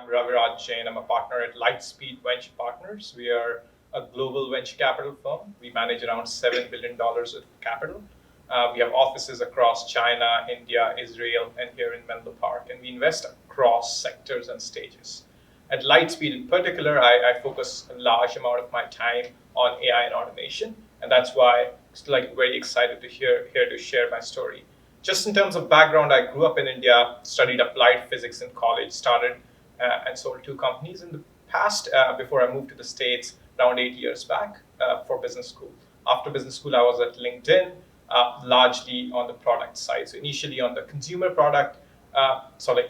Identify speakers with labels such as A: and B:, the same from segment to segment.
A: I'm Raviraj Jain. I'm a partner at Lightspeed Venture Partners. We are a global venture capital firm. We manage around $7 billion of capital. We have offices across China, India, Israel, and here in Menlo Park. And we invest across sectors and stages. At Lightspeed in particular, I focus a large amount of my time on AI and automation. And that's why I'm very excited to here to share my story. Just in terms of background, I grew up in India, studied applied physics in college, started and sold two companies in the past before I moved to the States around 8 years back for business school. After business school, I was at LinkedIn, largely on the product side. So initially on the consumer product,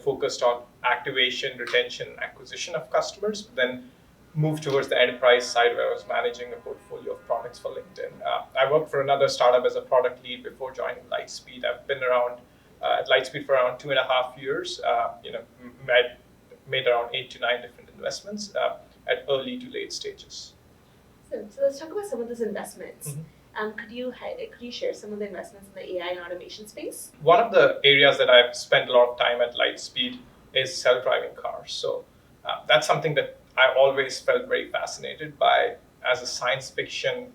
A: focused on activation, retention, and acquisition of customers, but then moved towards the enterprise side where I was managing a portfolio of products for LinkedIn. I worked for another startup as a product lead before joining Lightspeed. I've been around at Lightspeed for around 2.5 years. Made around 8 to 9 different investments at early to late stages.
B: So let's talk about some of those investments. Could you share some of the investments in the AI and automation space?
A: One of the areas that I've spent a lot of time at Lightspeed is self-driving cars. So that's something that I always felt very fascinated by. As a science fiction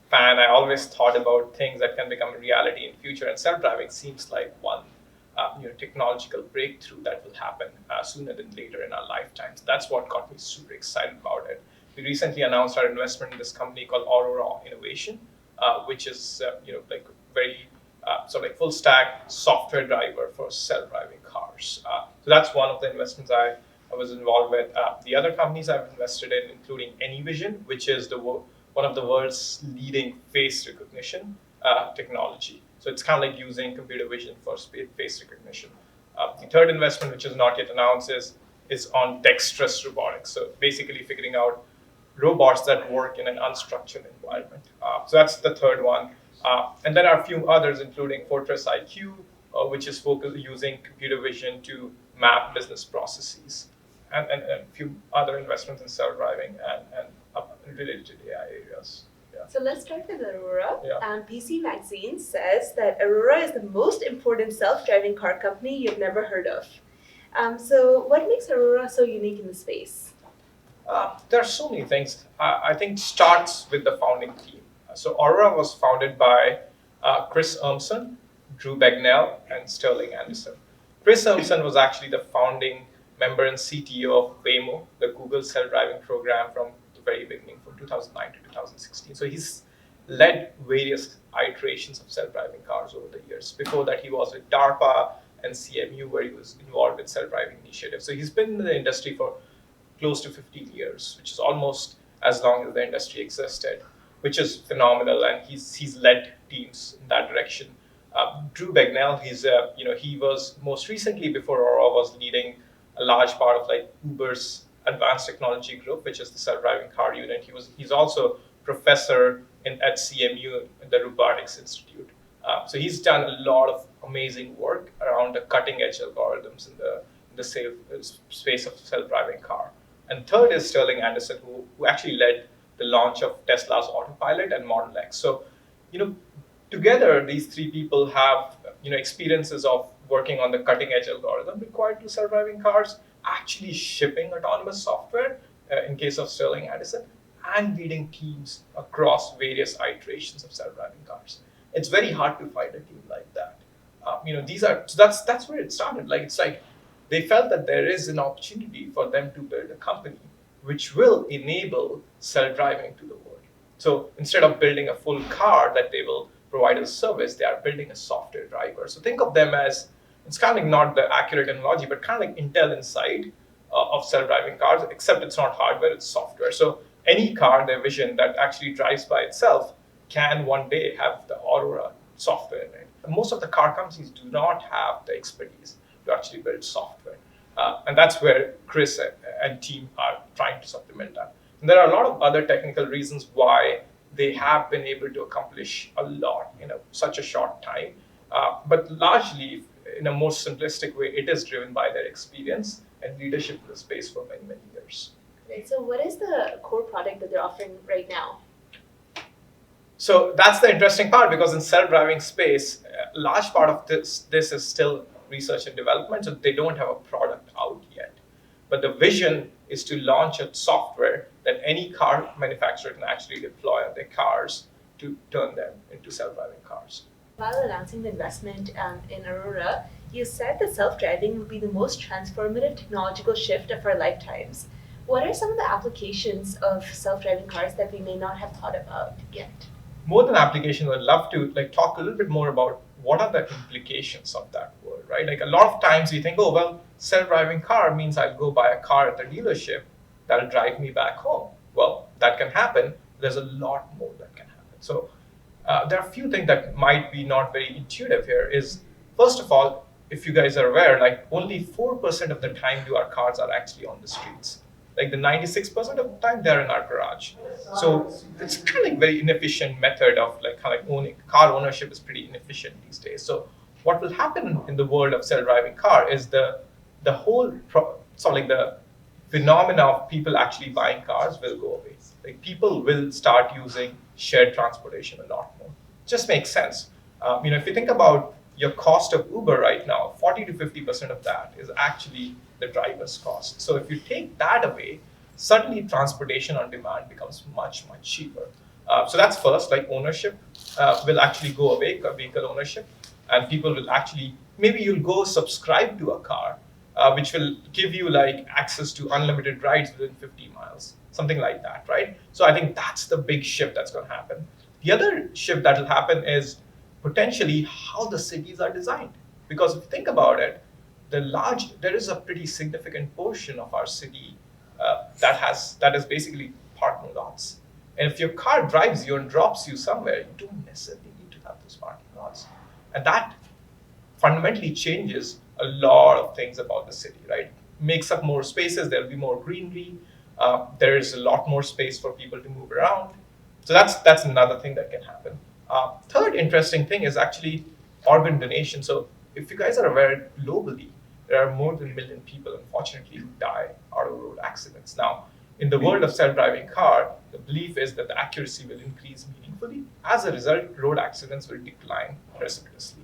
A: fan, I always thought about things that can become a reality in future, and self-driving seems like one technological breakthrough that will happen sooner than later in our lifetimes. That's what got me super excited about it. We recently announced our investment in this company called Aurora Innovation, which is very full stack software driver for self-driving cars. So that's one of the investments I was involved with. The other companies I've invested in, including AnyVision, which is one of the world's leading face recognition technology. So it's kind of like using computer vision for face recognition. The third investment, which is not yet announced, is on dexterous robotics. So basically figuring out robots that work in an unstructured environment. So that's the third one. And then are a few others, including FortressIQ, which is focused using computer vision to map business processes, and a few other investments in self-driving and related to AI areas. Yeah.
B: So let's start with Aurora.
A: Yeah.
B: PC Magazine says that Aurora is the most important self-driving car company you've never heard of. So what makes Aurora so unique in the space?
A: There are so many things. I think starts with the founding team. So Aurora was founded by Chris Urmson, Drew Bagnell, and Sterling Anderson. Chris Urmson was actually the founding member and CTO of Waymo, the Google self-driving program from the very beginning, from 2009 to 2016. So he's led various iterations of self-driving cars over the years. Before that, he was with DARPA and CMU, where he was involved with self-driving initiatives. So he's been in the industry for close to 15 years, which is almost as long as the industry existed, which is phenomenal. And he's led teams in that direction. Drew Bagnell, he was most recently, before Aurora, was leading a large part of Uber's advanced technology group, which is the self-driving car unit. He's also professor at CMU in the Robotics Institute. So he's done a lot of amazing work around the cutting edge algorithms in the space of self-driving car. And third is Sterling Anderson, who actually led the launch of Tesla's Autopilot and Model X. So, together these three people have experiences of working on the cutting edge algorithm required to self-driving cars, actually shipping autonomous software in case of Sterling Anderson, and leading teams across various iterations of self-driving cars. It's very hard to find a team like that. That's where it started. It's like they felt that there is an opportunity for them to build a company which will enable self-driving to the world. So instead of building a full car that they will provide as a service, they are building a software driver. So think of them as, it's kind of not the accurate analogy, but kind of like Intel Inside of self-driving cars, except it's not hardware, it's software. So any car, their vision that actually drives by itself can one day have the Aurora software in it. And most of the car companies do not have the expertise to actually build software. And that's where Chris and team are trying to supplement that. And there are a lot of other technical reasons why they have been able to accomplish a lot in such a short time. But largely, in a more simplistic way, it is driven by their experience and leadership in the space for many, many years.
B: Right. So what is the core product that they're offering right now?
A: So that's the interesting part, because in self-driving space, a large part of this is still research and development, so they don't have a product out yet. but the vision is to launch a software that any car manufacturer can actually deploy on their cars to turn them into self-driving cars.
B: While announcing the investment in Aurora, you said that self-driving will be the most transformative technological shift of our lifetimes. What are some of the applications of self-driving cars that we may not have thought about yet?
A: More than application, I'd love to talk a little bit more about what are the implications of that word, right? Like a lot of times we think, oh, well, self-driving car means I'll go buy a car at the dealership that'll drive me back home. Well, that can happen. There's a lot more that can happen. So there are a few things that might be not very intuitive here is, first of all, if you guys are aware, like only 4% of the time do our cars are actually on the streets. Like the 96% of the time they're in our garage. So it's kind of like very inefficient method of owning. Car ownership is pretty inefficient these days. So what will happen in the world of self-driving car is the whole the phenomena of people actually buying cars will go away. Like people will start using shared transportation a lot more. Just makes sense. If you think about your cost of Uber right now, 40 to 50% of that is actually the driver's cost. So if you take that away, suddenly transportation on demand becomes much, much cheaper. So that's first, like ownership will actually go away, vehicle ownership, and people will actually, maybe you'll go subscribe to a car, which will give you like access to unlimited rides within 50 miles, something like that, right? So I think that's the big shift that's going to happen. The other shift that will happen is potentially how the cities are designed. Because if you think about it, there is a pretty significant portion of our city that is basically parking lots. And if your car drives you and drops you somewhere, you don't necessarily need to have those parking lots. And that fundamentally changes a lot of things about the city, right? Makes up more spaces, there'll be more greenery, there is a lot more space for people to move around. So that's another thing that can happen. Third interesting thing is actually organ donation. So if you guys are aware, globally, there are more than 1 million people, unfortunately, who die out of road accidents. Now, in the world of self-driving car, the belief is that the accuracy will increase meaningfully. As a result, road accidents will decline precipitously.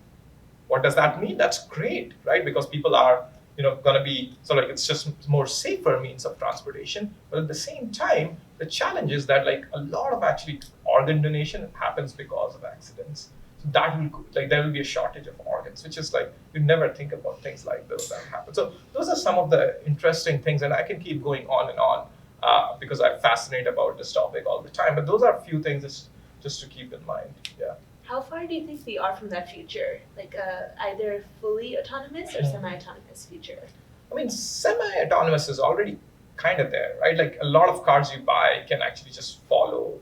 A: What does that mean? That's great, right? Because people are going to be it's just more safer means of transportation. But at the same time, the challenge is that a lot of actually organ donation happens because of accidents. So that will there will be a shortage of organs, which is you never think about things like those that happen. So those are some of the interesting things, and I can keep going on and on because I'm fascinated about this topic all the time. But those are a few things just to keep in mind. Yeah.
B: How far do you think we are from that future? Either fully autonomous or semi-autonomous future?
A: I mean, semi-autonomous is already kind of there, right? Like a lot of cars you buy can actually just follow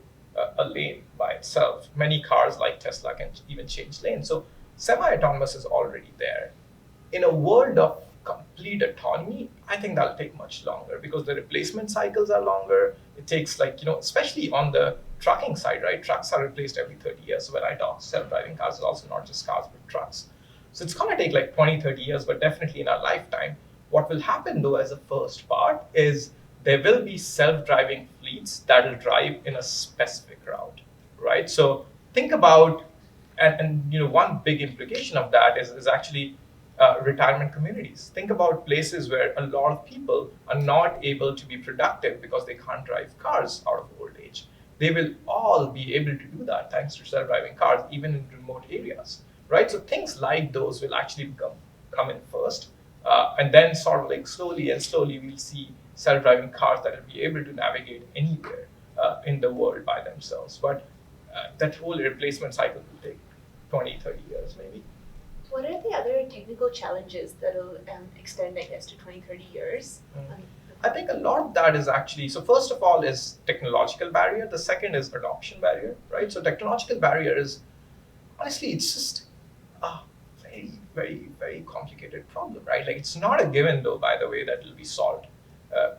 A: a lane by itself. Many cars like Tesla can even change lanes. So semi-autonomous is already there. In a world of complete autonomy, I think that'll take much longer because the replacement cycles are longer. It takes especially on the trucking side, right? Trucks are replaced every 30 years. So when I talk self-driving cars, it's also not just cars, but trucks. So it's going to take 20, 30 years, but definitely in our lifetime. What will happen though as a first part is there will be self-driving fleets that will drive in a specific route, right? So think about, and one big implication of that is actually retirement communities. Think about places where a lot of people are not able to be productive because they can't drive cars out of old age. They will all be able to do that thanks to self-driving cars, even in remote areas, right? So things like those will actually come in first, and then sort of slowly and slowly we'll see self-driving cars that will be able to navigate anywhere in the world by themselves. But that whole replacement cycle will take 20, 30 years maybe.
B: What are the other technical challenges that will extend, I guess, to 20, 30 years?
A: I think a lot of that is actually, so first of all is technological barrier. The second is adoption barrier, right? So technological barrier is, honestly, it's just a very, very, very complicated problem, right? It's not a given though, by the way, that will be solved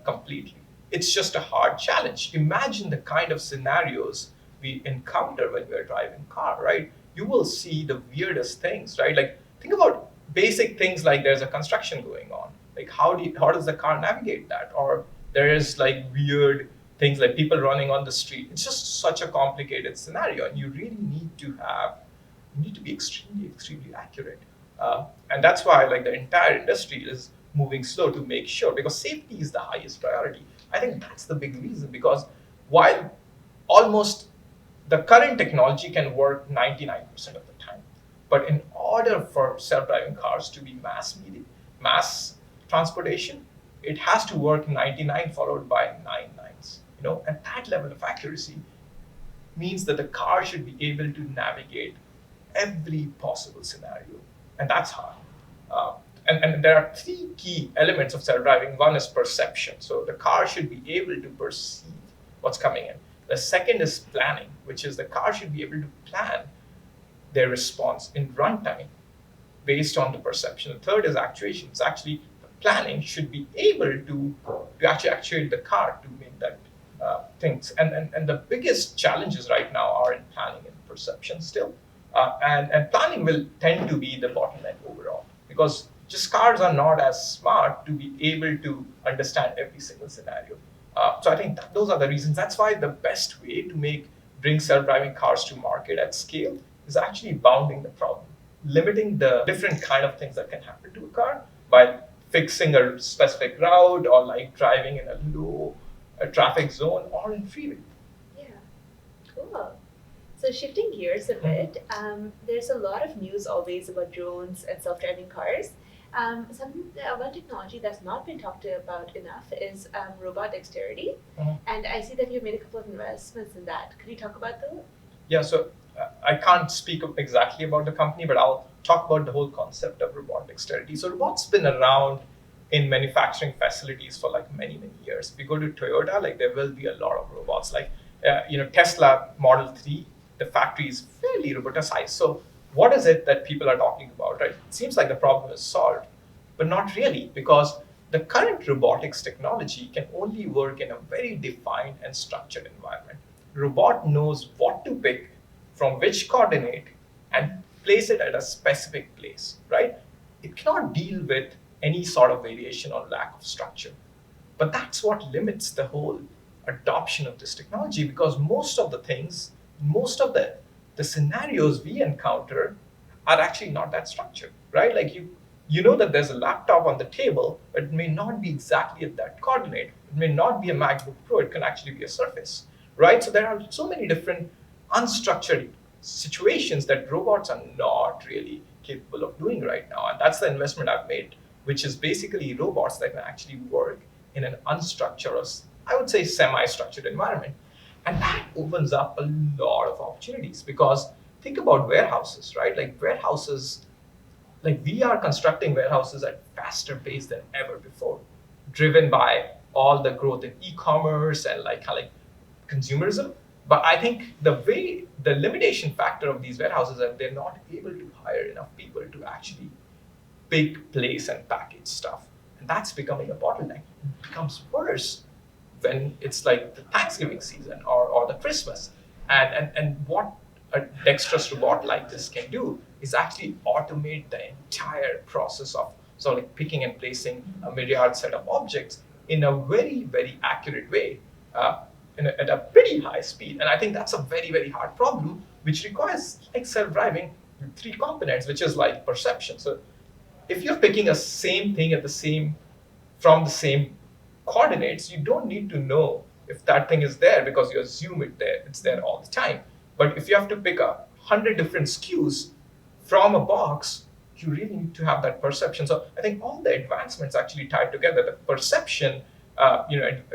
A: completely. It's just a hard challenge. Imagine the kind of scenarios we encounter when we're driving car, right? You will see the weirdest things, right? Think about basic things like there's a construction going on. How does the car navigate that? Or there is weird things like people running on the street. It's just such a complicated scenario, and you really need to be extremely, extremely accurate. And that's why the entire industry is moving slow to make sure, because safety is the highest priority. I think that's the big reason, because while almost the current technology can work 99% of the time, but in order for self-driving cars to be mass transportation, it has to work 99 followed by 9 nines. And that level of accuracy means that the car should be able to navigate every possible scenario, and that's hard. And there are three key elements of self-driving. One is perception. So the car should be able to perceive what's coming in. The second is planning, which is the car should be able to plan their response in runtime based on the perception. The third is actuation. It's actually the planning should be able to actually actuate the car to make that things. And the biggest challenges right now are in planning and perception still. And planning will tend to be the bottleneck overall, because just cars are not as smart to be able to understand every single scenario. So I think those are the reasons. That's why the best way to bring self-driving cars to market at scale is actually bounding the problem, limiting the different kind of things that can happen to a car by fixing a specific route, or like driving in a low traffic zone or in freeway.
B: Yeah, cool. So shifting gears a bit, there's a lot of news always about drones and self-driving cars. One technology that's not been talked about enough is robot dexterity. And I see that you've made a couple of investments in that. Could you talk about those?
A: Yeah, so I can't speak exactly about the company, but I'll talk about the whole concept of robot dexterity. So robots been around in manufacturing facilities for like many, many years. If you go to Toyota, like there will be a lot of robots. Like Tesla Model 3, the factory is fairly roboticized. So what is it that people are talking about, right? It seems like the problem is solved, but not really, because the current robotics technology can only work in a very defined and structured environment. Robot knows what to pick from which coordinate and place it at a specific place, right? It cannot deal with any sort of variation or lack of structure. But that's what limits the whole adoption of this technology, because most of the scenarios we encounter are actually not that structured, right? Like you know that there's a laptop on the table, but it may not be exactly at that coordinate. It may not be a MacBook Pro. It can actually be a Surface, right? So there are so many different unstructured situations that robots are not really capable of doing right now. And that's the investment I've made, which is basically robots that can actually work in an unstructured, or I would say semi-structured environment. And that opens up a lot of opportunities, because think about warehouses, right? Like warehouses, like we are constructing warehouses at faster pace than ever before, driven by all the growth in e-commerce and like consumerism. But I think the limitation factor of these warehouses is that they're not able to hire enough people to actually pick, place, and package stuff. And that's becoming a bottleneck. It becomes worse when it's like the Thanksgiving season or the Christmas. And what a dexterous robot like this can do is actually automate the entire process of sort of like picking and placing a myriad set of objects in a very, very accurate way, at a pretty high speed. And I think that's a very, very hard problem, which requires like self-driving three components, which is like perception. So if you're picking a same thing from the same coordinates, you don't need to know if that thing is there, because you assume it's there all the time. But if you have to pick 100 different SKUs from a box, you really need to have that perception. So I think all the advancements actually tied together. The perception,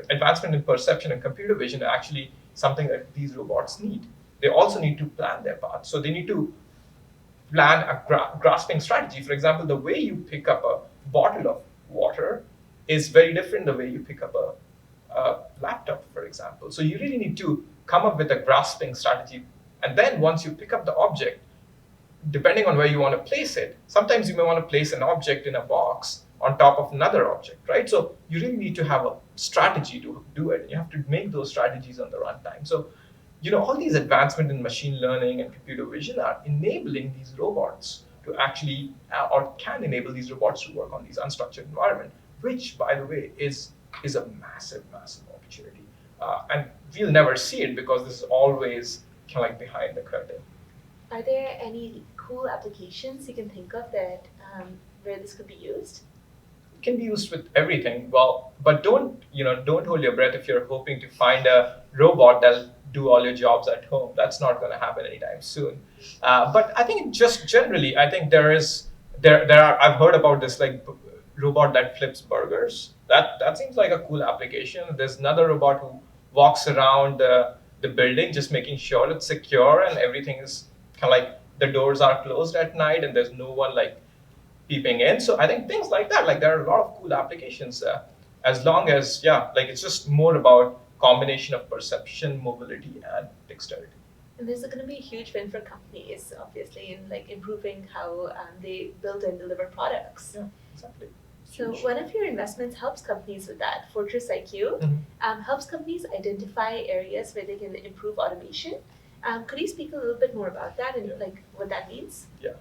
A: advancement in perception and computer vision are actually something that these robots need. They also need to plan their path. So they need to plan a grasping strategy. For example, the way you pick up a bottle of water is very different the way you pick up a laptop, for example. So you really need to come up with a grasping strategy. And then once you pick up the object, depending on where you want to place it, sometimes you may want to place an object in a box on top of another object, right? So you really need to have a strategy to do it. You have to make those strategies on the runtime. So, all these advancements in machine learning and computer vision are enabling these robots to actually, or can enable these robots to work on these unstructured environments, which, by the way, is a massive, massive opportunity. And we'll never see it because this is always kind of like behind the curtain.
B: Are there any cool applications you can think of that where this could be used?
A: can be used with everything. Well, but don't hold your breath if you're hoping to find a robot that'll do all your jobs at home. That's not going to happen anytime soon. But I think just generally, I think there are I've heard about this like robot that flips burgers. That seems like a cool application. There's another robot who walks around the building just making sure it's secure and everything is kind of like the doors are closed at night and there's no one like peeping in. So I think things like that, like there are a lot of cool applications as long as, yeah, like it's just more about combination of perception, mobility, and dexterity.
B: And this is going to be a huge win for companies, obviously, in like improving how they build and deliver products.
A: Yeah, exactly.
B: So
A: Huge.
B: one of your investments helps companies with that. FortressIQ helps companies identify areas where they can improve automation. Could you speak a little bit more about that and like what that means?
A: Yeah.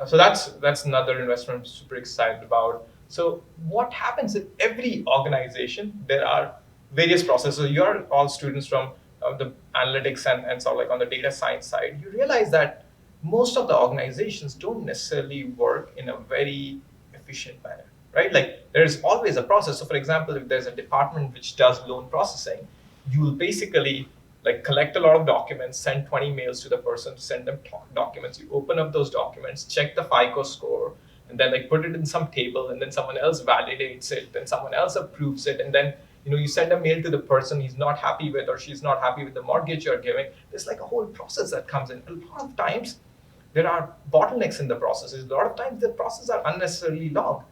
A: So that's another investment I'm super excited about. So what happens in every organization, there are various processes. You're all students from the analytics and sort of like on the data science side. You realize that most of the organizations don't necessarily work in a very efficient manner, right? Like there's always a process. So for example, if there's a department which does loan processing, you will basically like collect a lot of documents, send 20 mails to the person to send them documents. You open up those documents, check the FICO score, and then like put it in some table, and then someone else validates it, then someone else approves it, and then you send a mail to the person he's not happy with or she's not happy with the mortgage you're giving. There's like a whole process that comes in. A lot of times there are bottlenecks in the processes. A lot of times the processes are unnecessarily long.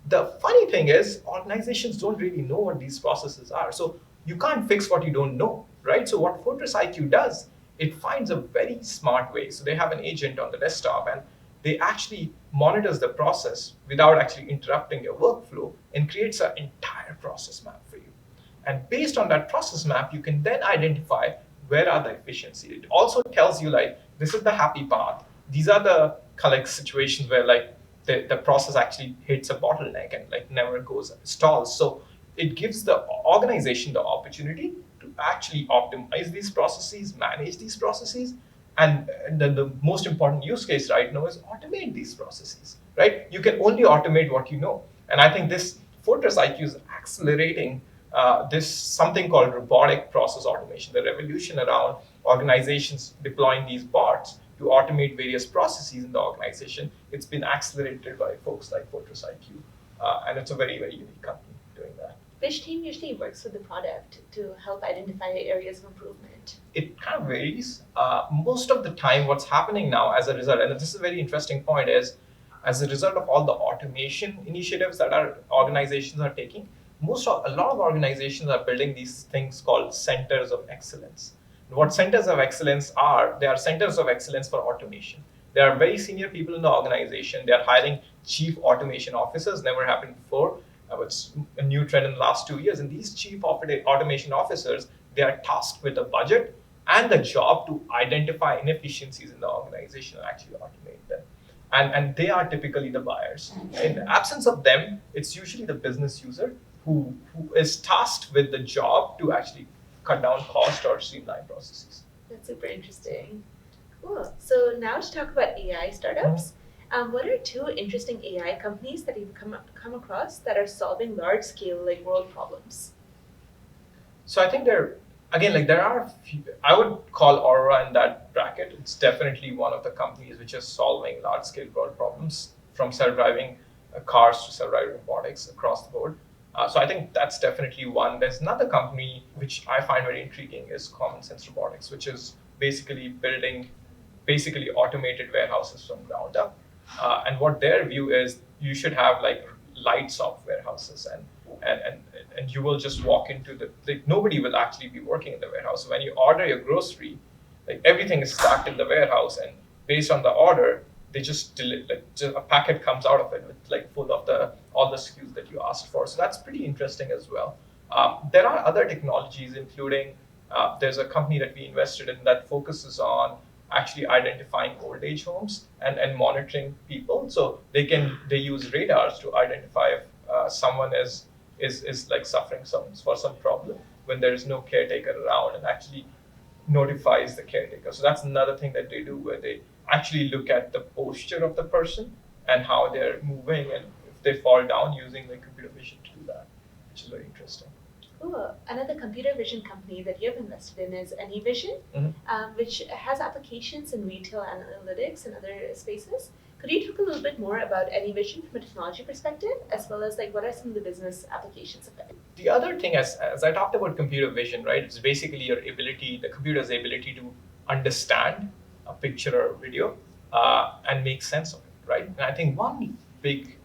A: The funny thing is organizations don't really know what these processes are. So you can't fix what you don't know, right? So what FortressIQ does, it finds a very smart way. So they have an agent on the desktop and they actually monitors the process without actually interrupting your workflow and creates an entire process map for you. And based on that process map, you can then identify where are the efficiency. It also tells you like, this is the happy path. These are the like situations where like the process actually hits a bottleneck and like never stalls. So it gives the organization the opportunity to actually optimize these processes, manage these processes, and the most important use case right now is automate these processes, right? You can only automate what you know. And I think this FortressIQ is accelerating this something called robotic process automation, the revolution around organizations deploying these bots to automate various processes in the organization. It's been accelerated by folks like FortressIQ, and it's a very, very unique company doing that.
B: Which team usually works with the product to help identify areas of improvement?
A: It kind of varies. Most of the time, what's happening now as a result, and this is a very interesting point, is as a result of all the automation initiatives that our organizations are taking, a lot of organizations are building these things called centers of excellence. And what centers of excellence are, they are centers of excellence for automation. There are very senior people in the organization. They are hiring chief automation officers, never happened before. It's a new trend in the last 2 years. And these chief automation officers, they are tasked with a budget and the job to identify inefficiencies in the organization and actually automate them. And they are typically the buyers. In the absence of them, it's usually the business user who is tasked with the job to actually cut down cost or streamline processes.
B: That's super interesting. Cool. So now to talk about AI startups. What are two interesting AI companies that you've come across that are solving large-scale like world problems?
A: So I think there are a few, I would call Aurora in that bracket. It's definitely one of the companies which is solving large-scale world problems, from self-driving cars to self-driving robotics across the board. So I think that's definitely one. There's another company which I find very intriguing is Common Sense Robotics, which is basically building automated warehouses from ground up. And what their view is, you should have like lights off warehouses, and you will just walk into nobody will actually be working in the warehouse. So when you order your grocery, like everything is stacked in the warehouse, and based on the order, they just a packet comes out of it with like full of all the SKUs that you asked for. So that's pretty interesting as well. There are other technologies, including there's a company that we invested in that focuses on actually identifying old age homes and monitoring people. So they use radars to identify if someone is like suffering for some problem when there is no caretaker around, and actually notifies the caretaker. So that's another thing that they do, where they actually look at the posture of the person and how they're moving, and if they fall down using like computer vision to do that, which is very interesting.
B: Cool. Another computer vision company that you have invested in is AnyVision, which has applications in retail analytics and other spaces. Could you talk a little bit more about AnyVision from a technology perspective, as well as like what are some of the business applications of it?
A: The other thing, as I talked about computer vision, right? It's basically your ability, the computer's ability to understand a picture or video and make sense of it, right? And I think one big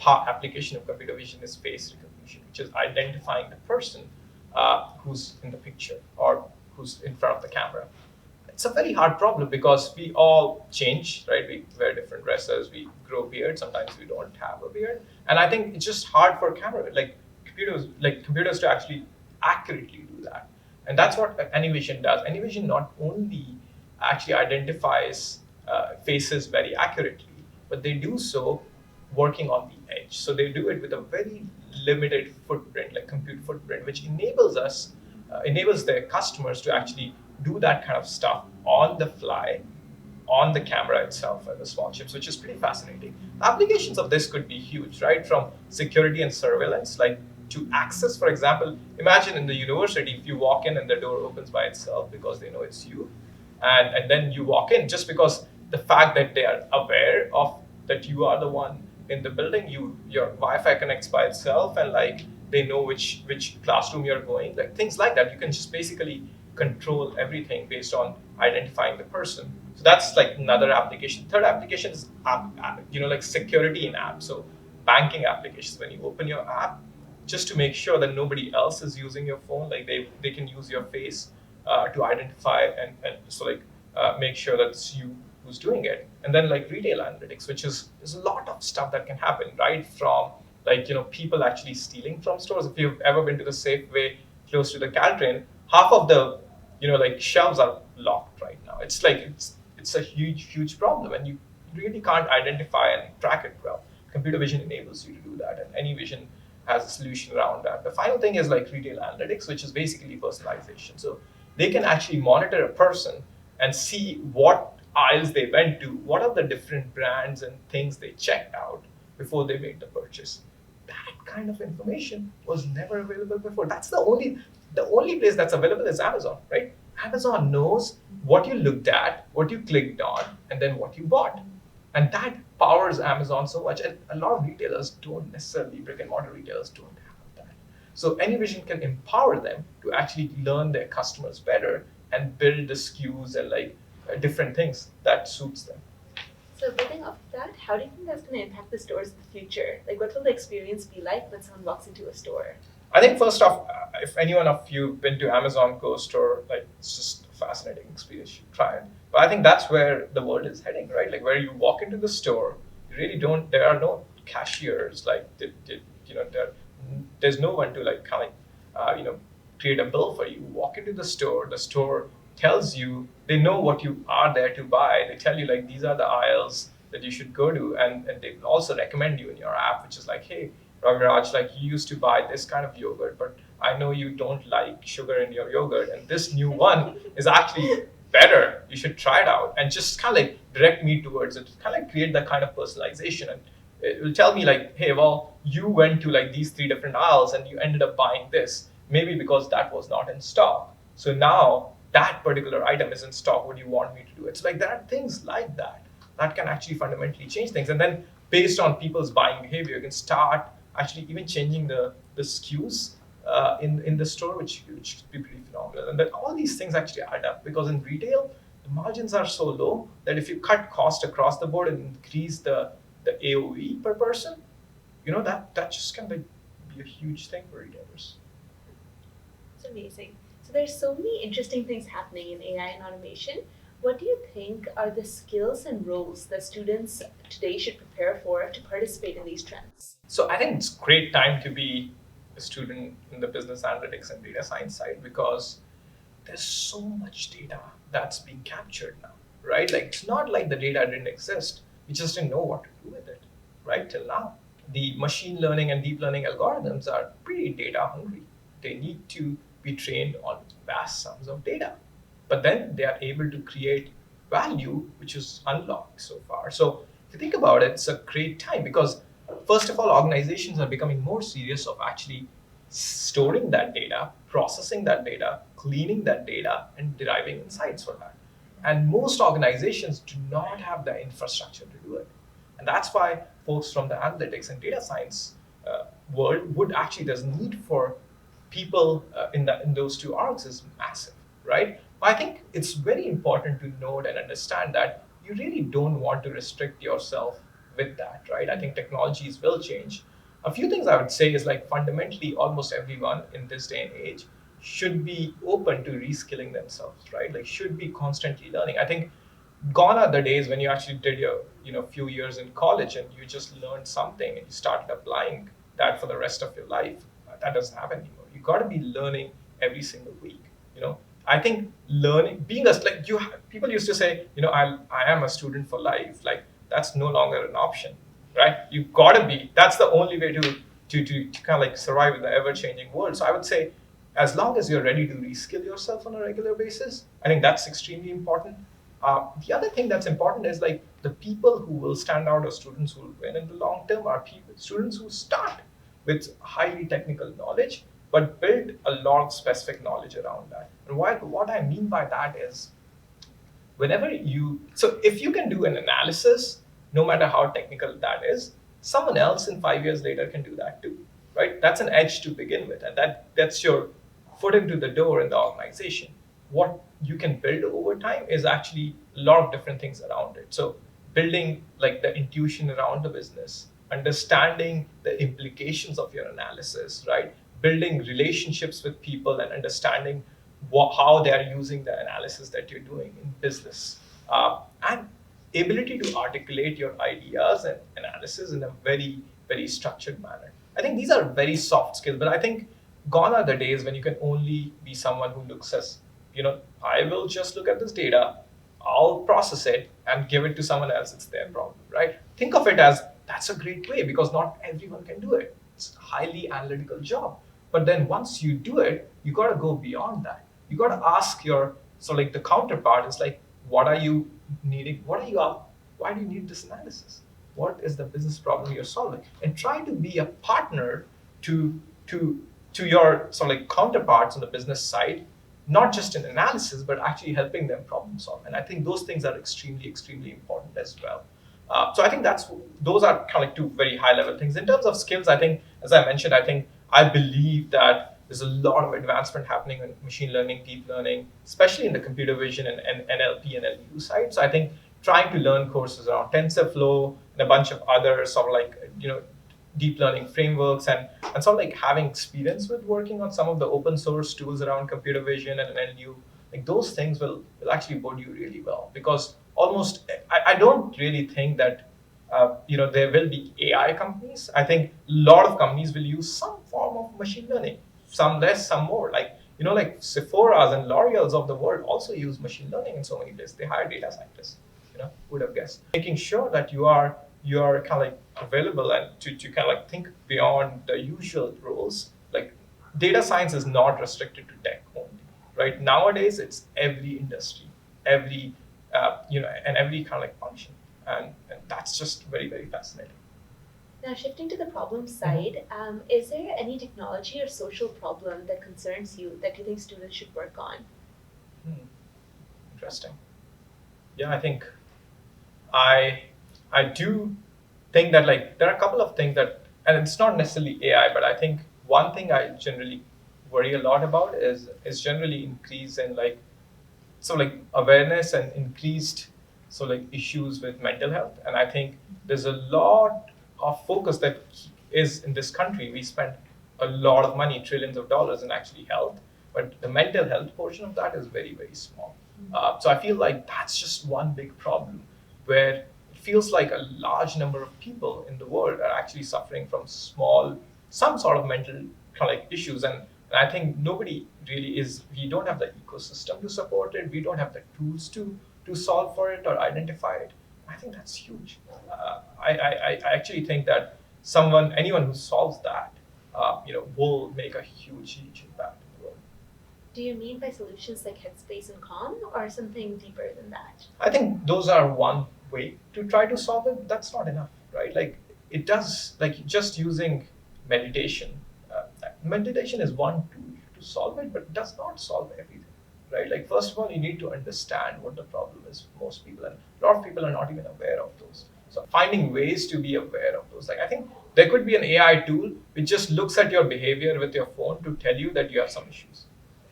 A: application of computer vision is face recognition, which is identifying the person who's in the picture or who's in front of the camera. It's a very hard problem because we all change, right? We wear different dresses, we grow beard, sometimes we don't have a beard. And I think it's just hard for computers to actually accurately do that. And that's what AnyVision does. AnyVision not only actually identifies faces very accurately, but they do so working on the edge. So they do it with a very limited footprint, like compute footprint, which enables their customers to actually do that kind of stuff on the fly, on the camera itself and the small chips, which is pretty fascinating. The applications of this could be huge, right? From security and surveillance, like to access, for example, imagine in the university, if you walk in and the door opens by itself because they know it's you, and then you walk in just because the fact that they are aware of that you are the one in the building, your Wi-Fi connects by itself, and like they know which classroom you're going, like things like that. You can just basically control everything based on identifying the person. So that's like another application. Third application is like security in apps. So banking applications, when you open your app, just to make sure that nobody else is using your phone, like they can use your face to identify and make sure that it's you who's doing it. And then like retail analytics, which is there's a lot of stuff that can happen, right? From people actually stealing from stores. If you've ever been to the Safeway close to the Caltrain, half of the shelves are locked right now. It's a huge problem, and you really can't identify and track it well. Computer vision enables you to do that, and AnyVision has a solution around that. The final thing is like retail analytics, which is basically personalization. So they can actually monitor a person and see what aisles they went to, what are the different brands and things they checked out before they made the purchase. That kind of information was never available before. That's the only place that's available is Amazon, right? Amazon knows what you looked at, what you clicked on, and then what you bought. And that powers Amazon so much. And a lot of retailers don't necessarily, brick and mortar retailers don't have that. So AnyVision can empower them to actually learn their customers better and build the SKUs and different things that suits them.
B: So building off of that, how do you think that's going to impact the stores in the future? Like, what will the experience be like when someone walks into a store?
A: I think first off, if anyone of you have been to Amazon Go store, like it's just a fascinating experience. You should try it. But I think that's where the world is heading, right? Like where you walk into the store, you really don't. There are no cashiers. There's no one to create a bill for you. You walk into the store. The store tells you, they know what you are there to buy. They tell you like these are the aisles that you should go to, and they also recommend you in your app, which is like, hey, Raviraj, like you used to buy this kind of yogurt, but I know you don't like sugar in your yogurt, and this new one is actually better. You should try it out, and just kind of like direct me towards it. Kind of like create that kind of personalization, and it will tell me like, hey, well, you went to like these 3 different aisles and you ended up buying this, maybe because that was not in stock. So now that particular item is in stock. What do you want me to do? It's like there are things like that can actually fundamentally change things, and then based on people's buying behavior, you can start actually even changing the SKUs in the store, which could be pretty phenomenal. And then all these things actually add up, because in retail, the margins are so low that if you cut cost across the board and increase the AOV per person, that just can be a huge thing for retailers.
B: It's amazing. So there's so many interesting things happening in AI and automation. What do you think are the skills and roles that students today should prepare for to participate in these trends?
A: So I think it's a great time to be a student in the business analytics and data science side, because there's so much data that's being captured now, right? Like it's not like the data didn't exist. We just didn't know what to do with it, right? Till now. The machine learning and deep learning algorithms are pretty data hungry. They need to be trained on vast sums of data. But then they are able to create value, which is unlocked so far. So if you think about it, it's a great time, because First of all, organizations are becoming more serious of actually storing that data, processing that data, cleaning that data, and deriving insights for that. And most organizations do not have the infrastructure to do it. And that's why folks from the analytics and data science world would actually, there's need for people in those two arcs is massive, right? I think it's very important to note and understand that you really don't want to restrict yourself with that, right? I think technologies will change. A few things I would say is like fundamentally almost everyone in this day and age should be open to reskilling themselves, right? Like should be constantly learning. I think gone are the days when you actually did your few years in college and you just learned something and you started applying that for the rest of your life. That doesn't happen anymore. You got to be learning every single week. I think learning, being a like you, people used to say, I am a student for life. Like that's no longer an option, right? You got to be. That's the only way to kind of like survive in the ever changing world. So I would say, as long as you're ready to reskill yourself on a regular basis, I think that's extremely important. The other thing that's important is like the people who will stand out, or students who will win in the long term, are students who start with highly technical knowledge but build a lot of specific knowledge around that. And what I mean by that is so if you can do an analysis, no matter how technical that is, someone else in 5 years later can do that too, right? That's an edge to begin with, and that's your foot into the door in the organization. What you can build over time is actually a lot of different things around it. So building like the intuition around the business, understanding the implications of your analysis, right? Building relationships with people and understanding how they are using the analysis that you're doing in business, and ability to articulate your ideas and analysis in a very, very structured manner. I think these are very soft skills, but I think gone are the days when you can only be someone who looks as, I will just look at this data, I'll process it and give it to someone else. It's their problem, right? Think of it as that's a great way because not everyone can do it. It's a highly analytical job. But then once you do it, you got to go beyond that. You got to ask like the counterpart is like, what are you needing? Why do you need this analysis? What is the business problem you're solving? And try to be a partner to your like counterparts on the business side, not just in analysis, but actually helping them problem solve. And I think those things are extremely, extremely important as well. So I think those are kind of like two very high level things. In terms of skills, I think, as I mentioned, I believe that there's a lot of advancement happening in machine learning, deep learning, especially in the computer vision and NLP and LU side. So I think trying to learn courses around TensorFlow and a bunch of other sort of like, deep learning frameworks and sort of like having experience with working on some of the open source tools around computer vision and NLU, like those things will actually bode you really well, because almost I don't really think that there will be AI companies. I think a lot of companies will use some form of machine learning, some less, some more. Like Sephora's and L'Oreal's of the world also use machine learning in so many places. They hire data scientists. Would have guessed. Making sure that you are kind of like available and to kind of like think beyond the usual roles. Like data science is not restricted to tech only, right? Nowadays, it's every industry, every and every kind of like function, and that's just very, very fascinating.
B: Now, shifting to the problem side, is there any technology or social problem that concerns you that you think students should work on?
A: Interesting. Yeah, I think I do think that like there are a couple of things that, and it's not necessarily AI, but I think one thing I generally worry a lot about is generally increase in like awareness and increased issues with mental health. And I think there's a lot of focus that is in this country. We spend a lot of money, trillions of dollars in actually health, but the mental health portion of that is very, very small. So I feel like that's just one big problem, where it feels like a large number of people in the world are actually suffering from some sort of mental kind of like issues. And I think nobody really is, we don't have the ecosystem to support it. We don't have the tools to solve for it or identify it. I think that's huge. I actually think that anyone who solves that, will make a huge, huge impact in the world.
B: Do you mean by solutions like Headspace and Calm, or something deeper than that?
A: I think those are one way to try to solve it. That's not enough, right? Like it does, like just using meditation. Meditation is one tool to solve it, but it does not solve everything, right? Like first of all, you need to understand what the problem is for most people, and a lot of people are not even aware of those. So finding ways to be aware of those, like I think there could be an AI tool which just looks at your behavior with your phone to tell you that you have some issues.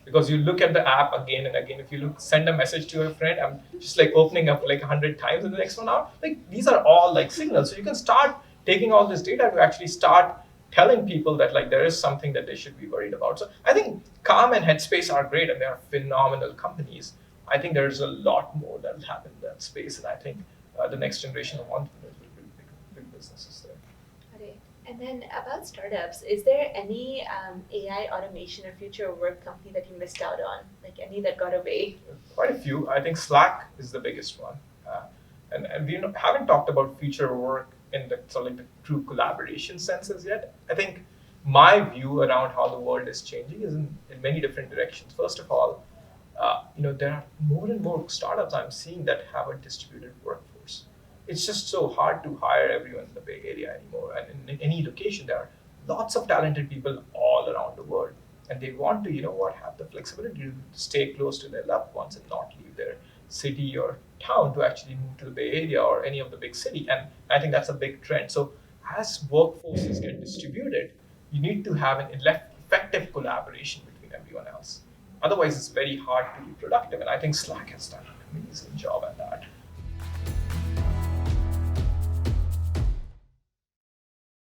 A: Because you look at the app again and again. If you send a message to a friend, I'm just like opening up like 100 times in the next 1 hour. Like these are all like signals. So you can start taking all this data to actually start telling people that like there is something that they should be worried about. So I think Calm and Headspace are great and they are phenomenal companies. I think there's a lot more that will happen in that space, and I think the next generation of entrepreneurs will build big businesses there.
B: Got it. And then about startups, is there any AI automation or future work company that you missed out on? Like any that got away?
A: Quite a few. I think Slack is the biggest one. And we haven't talked about future work in the sort of like the true collaboration senses yet. I think my view around how the world is changing is in many different directions. First of all, there are more and more startups I'm seeing that have a distributed workforce. It's just so hard to hire everyone in the Bay Area anymore. And in any location, there are lots of talented people all around the world. And they want to, have the flexibility to stay close to their loved ones and not leave their city or town to actually move to the Bay Area or any of the big city. And I think that's a big trend. So as workforces get distributed, you need to have an effective collaboration between everyone else. Otherwise, it's very hard to be productive. And I think Slack has done an amazing job at that.